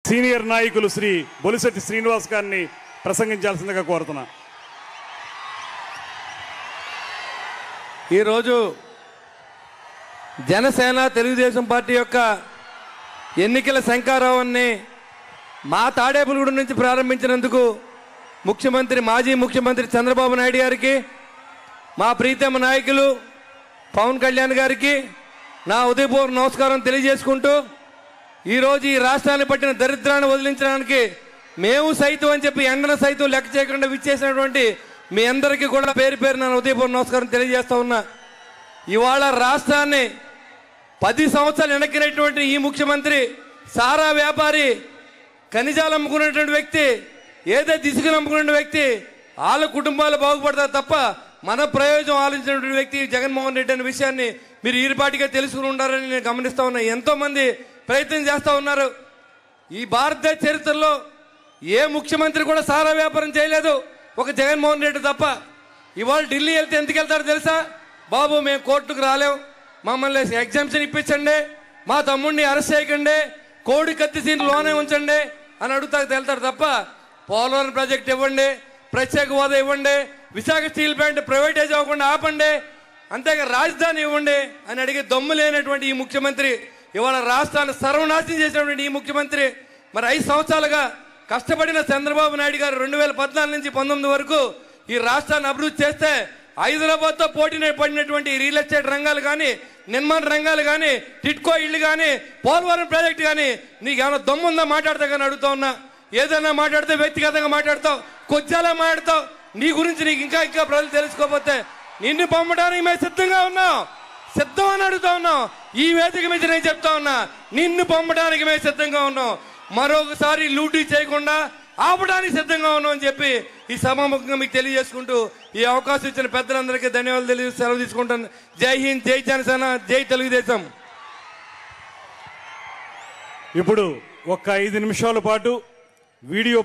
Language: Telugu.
సీనియర్ నాయకులు శ్రీ బొలిశెట్టి శ్రీనివాస్ గారిని ప్రసంగించాల్సిందిగా కోరుతున్నా. ఈరోజు జనసేన తెలుగుదేశం పార్టీ యొక్క ఎన్నికల శంఖారావాన్ని మా తాడేపల్లిగూడెం నుంచి ప్రారంభించినందుకు మాజీ ముఖ్యమంత్రి చంద్రబాబు నాయుడు గారికి, మా ప్రీతమ నాయకులు పవన్ కళ్యాణ్ గారికి నా ఉదయపూర్వ నమస్కారం తెలియజేసుకుంటూ, ఈరోజు ఈ రాష్ట్రాన్ని పట్టిన దరిద్రాన్ని వదిలించడానికి మేము సైతం అని చెప్పి ఎండన సైతం లెక్క చేయకుండా విచ్చేసినటువంటి మీ అందరికీ కూడా పేరు పేరు నా ఉదయపూర్వ నమస్కారం తెలియజేస్తా ఉన్నా. ఇవాళ రాష్ట్రాన్ని 10 సంవత్సరాలు వెనక్కినటువంటి ఈ ముఖ్యమంత్రి సారా వ్యాపారి, ఖనిజాలు అమ్ముకున్నటువంటి వ్యక్తి, ఏదో దిశగా నమ్ముకున్న వ్యక్తి, వాళ్ళ కుటుంబాలు బాగుపడతారు తప్ప మన ప్రయోజనం ఆలోచించినటువంటి వ్యక్తి జగన్మోహన్ రెడ్డి అనే విషయాన్ని మీరు ఈరిపాటిగా తెలుసుకుని ఉండాలని నేను గమనిస్తా ఉన్నా. ఎంతోమంది ప్రయత్నం చేస్తూ ఉన్నారు. ఈ భారతదేశ చరిత్రలో ఏ ముఖ్యమంత్రి కూడా సారా వ్యాపారం చేయలేదు, ఒక జగన్మోహన్ రెడ్డి తప్ప. ఇవాళ ఢిల్లీ వెళ్తే ఎందుకు వెళ్తారో తెలుసా? బాబు మేము కోర్టుకు రాలేం, మమ్మల్ని ఎగ్జామ్షన్ ఇప్పించండి, మా తమ్ముడిని అరెస్ట్ చేయకండి, కోడి కత్తి సీన్ లోనే ఉంచండి అని అడుగుతా వెళ్తారు తప్ప పోలవరం ప్రాజెక్ట్ ఇవ్వండి, ప్రత్యేక హోదా ఇవ్వండి, విశాఖ స్టీల్ ప్లాంట్ ప్రైవేటైజ్ అవ్వకుండా ఆపండి, అంతేగా రాజధాని ఇవ్వండి అని అడిగే దమ్ము లేనటువంటి ఈ ముఖ్యమంత్రి, ఇవాళ రాష్ట్రాన్ని సర్వనాశనం చేసినటువంటి ఈ ముఖ్యమంత్రి, మరి 5 సంవత్సరాలుగా కష్టపడిన చంద్రబాబు నాయుడు గారు 2014 నుంచి 19 వరకు ఈ రాష్ట్రాన్ని అభివృద్ధి చేస్తే హైదరాబాద్తో పోటీ పడినటువంటి రియల్ ఎస్టేట్ రంగాలు కానీ, నిర్మాణ రంగాలు కానీ, టిట్కో ఇళ్ళు కానీ, పోలవరం ప్రాజెక్టు కానీ నీకు ఏమైనా దమ్ముందా మాట్లాడతా కానీ అడుగుతా ఉన్నా. ఏదైనా మాట్లాడితే వ్యక్తిగతంగా మాట్లాడతావు, కొద్దిలా మాట్లాడతావు. నీ గురించి నీకు ఇంకా ప్రజలు తెలుసుకోకపోతే నిన్ను పంపడానికి మేము సిద్ధంగా ఉన్నాం, సిద్ధం అని అడుగుతా ఉన్నాం. ఈ వేదిక మీద నేను చెప్తా ఉన్నా, నిన్ను పంపడానికి మేము సిద్ధంగా ఉన్నాం, మరొకసారి లూటీ చేయకుండా ఆపడానికి సిద్ధంగా ఉన్నాం అని చెప్పి ఈ సభాముఖంగా మీకు తెలియజేసుకుంటూ ఈ అవకాశం ఇచ్చిన పెద్దలందరికీ ధన్యవాదాలు తెలియ సెలవు తీసుకుంటాను. జై హింద్, జై జనసేన, జై తెలుగుదేశం. ఇప్పుడు ఒక 5 నిమిషాల పాటు వీడియో